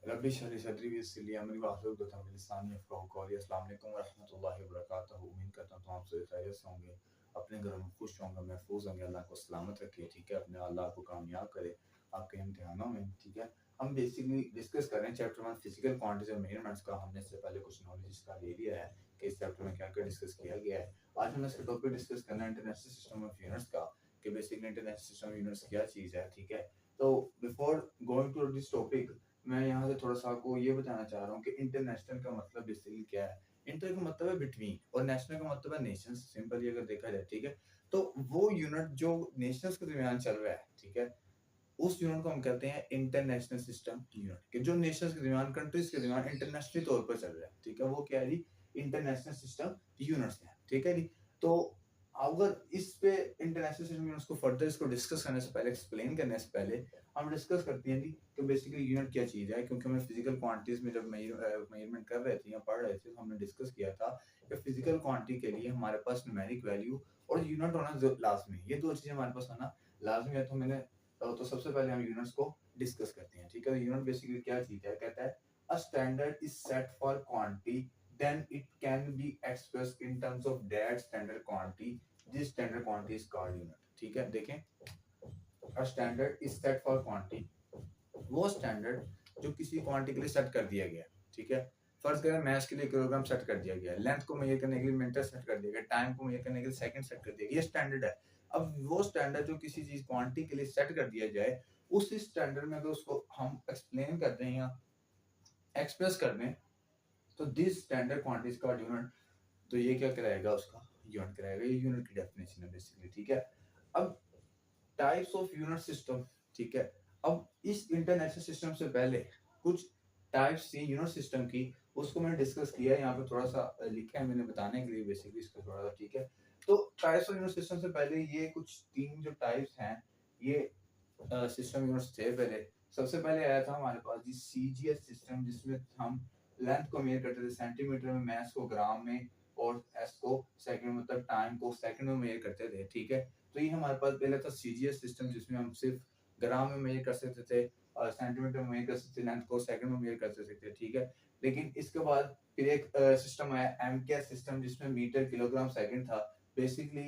रब्बी शरह सदरी यस्सिर ली अमरी वाहलुल उक़दतम मिन लिसानी यफ़क़हू क़ौली। अस्सलाम वालेकुम व रहमतुल्लाहि व बरकातहू। उम्मीद करता हूँ तमाम से खैरियत से होंगे, अपने घरों में खुश होंगे, महफूज़ होंगे। अल्लाह को सलामत रखे, ठीक है? अपने अल्लाह आपको कामयाब करे आपके इम्तिहानों में, ठीक है? हम बेसिकली डिस्कस कर रहे हैं चैप्टर 1 फिज़िकल क्वांटिटीज़ और मेजरमेंट्स का। हमने इससे पहले कुछ नॉलेज इसका ले लिया है कि इस चैप्टर में क्या-क्या डिस्कस किया गया है। आज हमने इसका टॉपिक डिस्कस करना है इंटरनेशनल सिस्टम ऑफ यूनिट्स का, कि basically international system of units क्या चीज़ है, ठीक है? तो before going to this topic, मैं यहाँ से थोड़ा-सा आपको ये बताना चाह रहा हूँ कि इंटरनेशनल का मतलब बेसिकली क्या है? इंटर का मतलब है बिटवीन और नेशनल का मतलब है नेशंस, सिंपली अगर देखा जाए, ठीक है? तो वो यूनिट जो नेशंस के दरमियान चल रहा है, ठीक है? उस यूनिट को हम कहते हैं इंटरनेशनल सिस्टम यूनिट, कि जो नेशंस के दरमियान, कंट्रीज के दरमियान इंटरनेशनली तौर पर चल रहा है, ठीक है? वो क्या है जी? इंटरनेशनल सिस्टम यूनिट्स है, ठीक है जी? तो अगर इस पे इंटरनेशनल सिस्टम यूनिट्स को फर्दर इसको डिस्कस करने से पहले, एक्सप्लेन करने से पहले, हम डिस्कस करते हैं जी कि बेसिकली यूनिट क्या चीज़ है। क्योंकि हमें फिजिकल क्वांटिटीज में जब मेजरमेंट कर रहे थे या पढ़ रहे थे, तो हमने डिस्कस किया था कि फिजिकल क्वांटिटी के लिए हमारे पास न्यूमेरिक वैल्यू और यूनिट होना लाजमी है। ये दो चीज़ें हमारे पास होना लाजमी है। तो सबसे पहले हम यूनिट्स को डिस्कस करते हैं, ठीक है? यूनिट बेसिकली क्या चीज़ है? कहता है a standard is set for quantity, then it can be expressed in terms of that standard quantity. This standard quantity is called unit, ठीक है? देखें, a standard is set for quantity, वो standard जो किसी क्वांटिटी के लिए set कर दिया गया, ठीक है? फर्ज करें मैथ्स के लिए किलोग्राम सेट कर दिया गया है, लेंथ को मेजर करने के लिए मीटर सेट कर दिया गया, टाइम को मेजर करने के लिए सेकंड सेट कर दिया गया, ये स्टैंडर्ड है। अब वो स्टैंडर्ड जो किसी चीज क्वांटिटी के लिए सेट कर दिया जाए, उस स्टैंडर्ड में अगर उसको हम एक्सप्लेन कर दें या एक्सप्रेस कर दें, तो दिस स्टैंडर्ड क्वांटिटीज का यूनिट, तो ये क्या कराएगा? उसका यूनिट कराएगा। ये यूनिट की डेफिनेशन है बेसिकली, ठीक है? अब टाइप्स ऑफ यूनिट सिस्टम, ठीक है? अब इस इंटरनेशनल सिस्टम से पहले कुछ टाइप्स थी यूनिट सिस्टम की, उसको मैंने डिस्कस किया है। यहाँ पे थोड़ा सा लिखा है मैंने बताने के लिए बेसिकली इसको थोड़ा सा, ठीक है? तो टाइप्स ऑफ यूनिट सिस्टम से पहले ये कुछ तीन जो टाइप्स हैं, ये सिस्टम यूनिट्स थे पहले। सबसे पहले आया था हमारे पास जी सीजीएस सिस्टम, जिसमें हम लेंथ को मेजर करते थे सेंटीमीटर में, मैथ्स को ग्राम में, और एस को सेकंड, मतलब टाइम को सेकंड में मेजर करते थे, ठीक है? तो ये हमारे पास पहले था सीजीएस सिस्टम, जिसमें हम सिर्फ ग्राम में मेजर कर सकते थे और सेंटीमीटर में मेजर कर सकते थे, लेंथ को सेकंड में मेजर कर सकते थे, ठीक है? लेकिन इसके बाद फिर एक सिस्टम आया एमकेएस सिस्टम, जिसमें मीटर किलोग्राम सेकंड था। बेसिकली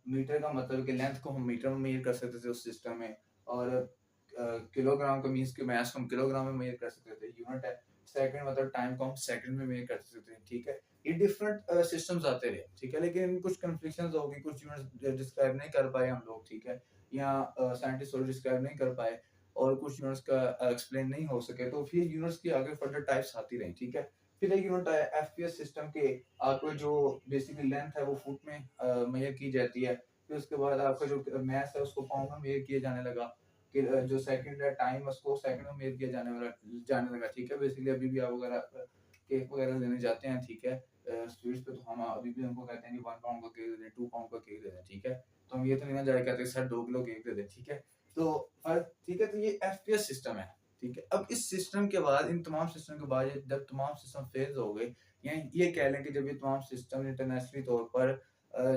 मीटर का मतलब कि लेंथ को हम मीटर में मेजर कर सकते थे उस सिस्टम में, और किलोग्राम का मीन्स कि मास को हम किलोग्राम में मेजर कर सकते थे, यूनिट है। सेकंड मतलब टाइम को हम सेकंड में मेजर कर सकते थे, ठीक है? ये डिफरेंट सिस्टम्स आते रहे, ठीक है? लेकिन कुछ कन्फ्लिक्शंस हो गई, कुछ यूनिट्स डिस्क्राइब नहीं कर पाए हम लोग, ठीक है? या साइंटिस्ट और डिस्क्राइब नहीं कर पाए, और कुछ यूनिट्स का एक्सप्लेन नहीं हो सके, तो फिर यूनिट्स की आगे फर्दर टाइप्स आती रही, ठीक है? फिर एक यूनिट आया एफपीएस सिस्टम के, आपको जो बेसिकली लेंथ है वो फुट में मेजर की जाती है। फिर उसके बाद आपका जो मैथ है उसको पाउंड में मेजर किया जाने लगा, कि जो सेकंड है टाइम, उसको सेकंड में मेजर किया जाने लगा, ठीक है? बेसिकली अभी भी आप वगैरह केक वगैरह लेने जाते हैं, ठीक है? स्वीट्स पे, तो हम अभी भी उनको कहते हैं कि 1 पाउंड का केक दे दें, 2 पाउंड का केक दे दें, ठीक है? तो हम ये तो नहीं ना जाके कहते सर 2 किलो केक दे दें, ठीक है? तो ठीक है, तो ये एफपीएस सिस्टम है, ठीक है? अब इस सिस्टम के बाद, इन तमाम सिस्टम के बाद, जब तमाम सिस्टम फेज हो गए, या ये कह लें कि जब ये तमाम सिस्टम इंटरनेशनली तौर पर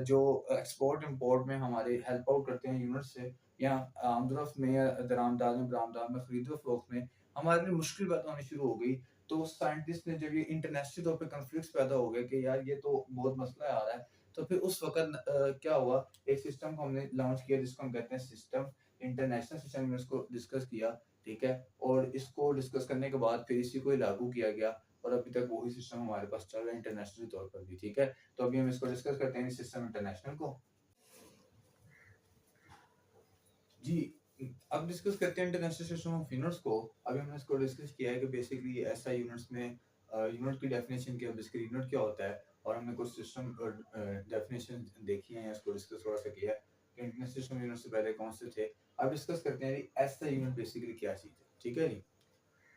जो एक्सपोर्ट इंपोर्ट में हमारे हेल्प आउट करते हैं यूनिट से, या आमदरफ्त में या दरामदाद में, बरामदाद में, खरीदो फरोख्त में हमारे लिए मुश्किल पैदा होनी शुरू हो गई। तो साइंटिस्ट ने, जब ये इंटरनेशनल तौर पे कॉन्फ्लिक्ट्स पैदा हो गए कि यार ये तो बहुत मसला आ रहा है, तो फिर उस वक़्त क्या हुआ, एक सिस्टम को हमने लॉन्च किया, जिसको हम कहते हैं सिस्टम, इंटरनेशनल सिस्टम। इसको डिस्कस किया, ठीक है? और इसको डिस्कस करने के बाद फिर इसी को ही लागू किया गया, और अभी तक वही सिस्टम हमारे पास चल रहा है इंटरनेशनल तौर पर भी, ठीक है? तो अभी हम इसको डिस्कस करते हैं, सिस्टम इंटरनेशनल को। जी, अब डिस्कस करते हैं इंटरनेशनल सिस्टम ऑफ यूनिट्स को। अभी हमने इसको डिस्कस किया है कि बेसिकली ऐसा यूनिट्स में यूनिट की डेफिनेशन क्या है, बेसिकली यूनिट क्या होता है, और हमने कुछ सिस्टम डेफिनेशन देखी है, इसको डिस्कस थोड़ा सा किया है कि इंटरनेशनल सिस्टम यूनिट से पहले कौन से थे। अब डिस्कस करते हैं ऐसा यूनिट बेसिकली क्या चीज़ है, ठीक है जी?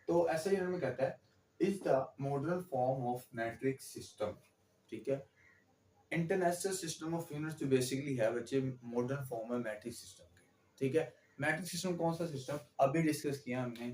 तो ऐसा यूनिट में कहता है is the modern form of matric system, ठीक है? इंटरनेशनल सिस्टम ऑफ यूनिट्स जो बेसिकली है बच्चे, मॉडर्न फॉर्म है मैट्रिक सिस्टम के, ठीक है? मैट्रिक सिस्टम कौन सा सिस्टम अभी डिस्कस किया हमने,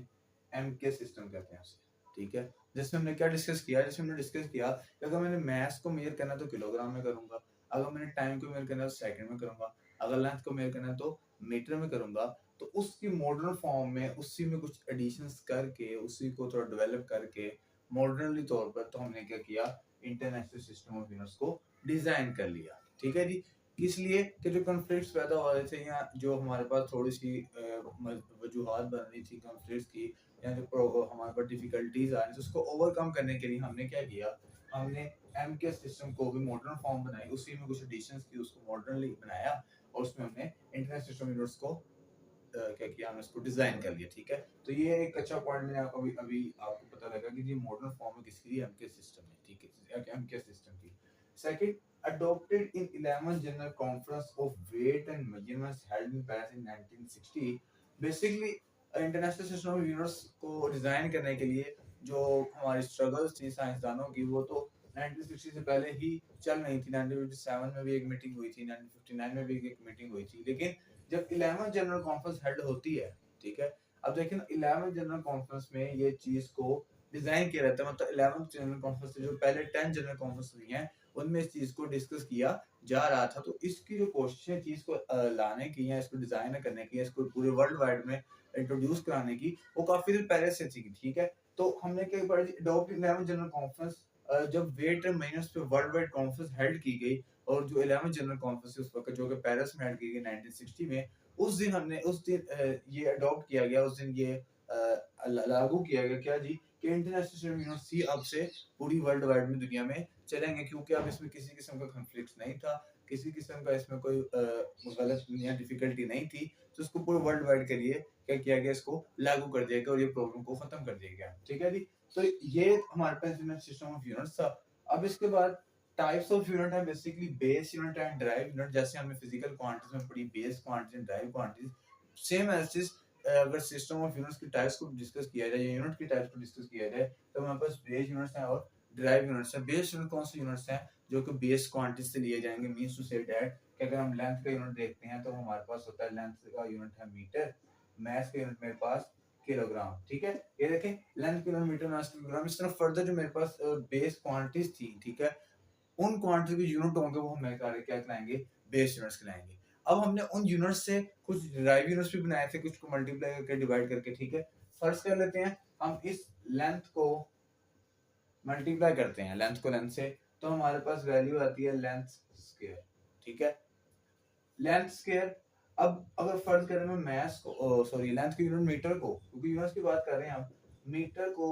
एमके सिस्टम कहते हैं उसे, ठीक है? जिसमें हमने क्या डिस्कस किया, जिसमें हमने डिस्कस किया कि अगर मैंने मास को मेजर करना है तो किलोग्राम में करूंगा, अगर मैंने टाइम को मेजर करना है तो सेकंड में करूंगा, अगर लेंथ को मेजर करना है तो मीटर में करूंगा, तो उसकी मॉडर्न फॉर्म में उसी में कुछ एडिशंस करके उसी को थोड़ा डेवलप करके मॉडर्नली तौर पर तो हमने क्या किया, इंटरनेशनल सिस्टम ऑफ यूनिवर्स को डिजाइन कर लिया। ठीक है जी। किस लिए कि जो कॉन्फ्लिक्ट्स पैदा हो रहे थे या जो हमारे पास थोड़ी सी वजूहात बन रही थी कॉन्फ्लिक्ट्स की, या जो हमारे पास डिफिकल्टीज आ रही थी उसको ओवरकम करने के लिए हमने क्या किया, हमने एम के सिस्टम को भी मॉडर्न फॉर्म बनाई, उसी में कुछ एडिशंस की, उसको मॉडर्नली बनाया और उसमें हमने इंटरनेशनल सिस्टम यूनिवर्स को क्या किया, हमने उसको डिजाइन कर लिया। ठीक है। तो ये एक अच्छा पॉइंट मैंने आपको अभी अभी आपको पता लगा कि ये मॉडर्न फॉर्म में किसकी, एम के सिस्टम है। ठीक है, एम के सिस्टम की। Second, adopted in 11th General Conference of Weight and Measurements held in Paris in 1960। Basically international system of universe को डिजाइन करने के लिए जो हमारी स्ट्रगल्स थी साइंसदानों की, वो तो 1960 से पहले ही चल रही थी। 1957 में भी एक मीटिंग हुई थी, 1959 में भी एक मीटिंग हुई थी, लेकिन जब 11th जनरल कॉन्फ्रेंस हेल्ड होती है, ठीक है, अब देखिए ना 11th जनरल कॉन्फ्रेंस में ये चीज को डिजाइन किया रहता है, मतलब 11th जनरल कॉन्फ्रेंस से जो पहले 10 जनरल कॉन्फ्रेंस हुई हैं उनमें इस चीज को डिस्कस किया जा रहा था। तो इसकी जो कोशिशें थी इसको लाने की या इसको डिजाइन करने की, इसको पूरे वर्ल्ड वाइड में इंट्रोड्यूस कराने की, वो काफी दिन पहले से थी। ठीक है। तो हमने क्या पढ़ा, अडॉप्ट 11th जनरल कॉन्फ्रेंस जब वेट एंड माइनस पे वर्ल्ड वाइड कॉन्फ्रेंस हेल्ड की गई, और जो 11th जनरल कॉन्फ्रेंस उस वक्त जो कि पेरिस में हेल्ड की गई 1960 में, उस दिन हमने उस दिन ये अडॉप्ट किया गया, उस दिन ये लागू किया गया क्या जी, कि इंटरनेशनल यूनिवर्सिटी अब से पूरी वर्ल्ड वाइड में दुनिया में चलेंगे, क्योंकि अब इसमें किसी किस्म का कॉन्फ्लिक्ट नहीं था, किसी किस्म का इसमें कोई गलत या डिफिकल्टी नहीं थी। तो इसको पूरे वर्ल्ड वाइड के लिए क्या किया गया, इसको लागू कर दिया गया और ये प्रॉब्लम को खत्म कर दिया गया। ठीक है जी। तो ये हमारे पास सिस्टम ऑफ यूनिट्स था। अब इसके बाद टाइप्स ऑफ यूनिट है, basically base unit and derived unit. जैसे हमने फिजिकल क्वांटिटीज में पढ़ी base quantity and derived quantities, same as this अगर सिस्टम ऑफ यूनिट्स की टाइप्स को डिस्कस किया जाए, यूनिट की टाइप्स को डिस्कस किया जाए, तो हमारे पास बेस यूनिट्स हैं और ड्राइव यूनिट्स हैं। बेस यूनिट कौन से यूनिट्स हैं, जो कि बेस क्वांटिटी से लिए जाएंगे, मींस टू से दैट कि अगर हम लेंथ का यूनिट देखते हैं तो हमारे पास होता है, लेंथ का यूनिट है मीटर, मास का यूनिट मेरे पास किलोग्राम। ठीक है। ये देखें, लेंथ किलोमीटर, मास किलोग्राम। इस तरह फर्दर जो मेरे पास बेस क्वांटिटीज थी, ठीक है, उन क्वांटिटी के यूनिट होंगे वो हमें क्या कहलाएंगे, बेस यूनिट्स कहलाएंगे। अब हमने उन यूनिट्स से कुछ डिराइव यूनिट्स भी बनाए थे, कुछ को मल्टीप्लाई करके डिवाइड करके। ठीक है। फर्स्ट कर लेते हैं, हम इस लेंथ को मल्टीप्लाई करते हैं, लेंथ को लेंथ से, तो हमारे पास वैल्यू आती है लेंथ स्क्वायर। ठीक है। Length square. अब अगर फर्ज करें मैं मास को, सॉरी, लेंथ की यूनिट मीटर को, क्योंकि यूनिट्स की बात कर रहे हैं हम, मीटर को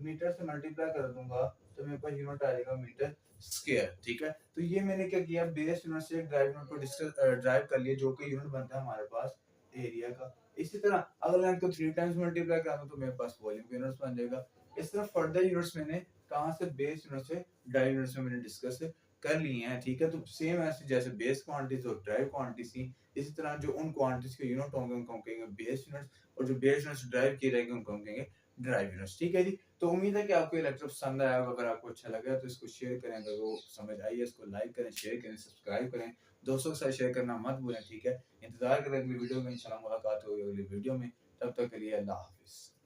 मीटर से मल्टीप्लाई कर दूंगा तो मेरे पास यूनिट आ जाएगा मीटर स्क्वायर। ठीक है। तो ये मैंने क्या किया, बेस यूनिट से ड्राइव यूनिट को डिस्कस ड्राइव कर लिया, जो कि यूनिट बनता है हमारे पास एरिया का। इसी तरह अगर लेंथ को 3 टाइम्स मल्टीप्लाई करा तो मेरे पास वॉल्यूम यूनिट्स बन जाएगा। इस तरह फर्दर यूनिट्स मैंने कहां से, बेस यूनिट से ड्राइव यूनिट्स में मैंने डिस्कस कर लिए हैं। ठीक है। तो सेम ऐसे जैसे बेस क्वांटिटीज और ड्राइव क्वांटिटीज थी, इसी तरह जो उन क्वांटिटीज के यूनिट होंगे उनको हम कहेंगे बेस यूनिट्स, और जो बेस यूनिट्स ड्राइव किए जाएंगे उनको हम कहेंगे ड्राइव यूनिट्स। ठीक है जी। तो उम्मीद है कि आपको ये लेक्चर पसंद आया होगा। अगर आपको अच्छा लगा तो इसको शेयर करें, अगर वो समझ आई है इसको लाइक करें, शेयर करें, सब्सक्राइब करें, दोस्तों के साथ शेयर करना मत भूलें। ठीक है। इंतजार करें अगली वीडियो में, इंशाल्लाह मुलाकात होगी अगली वीडियो में। तब तक के लिए अल्लाह हाफिज।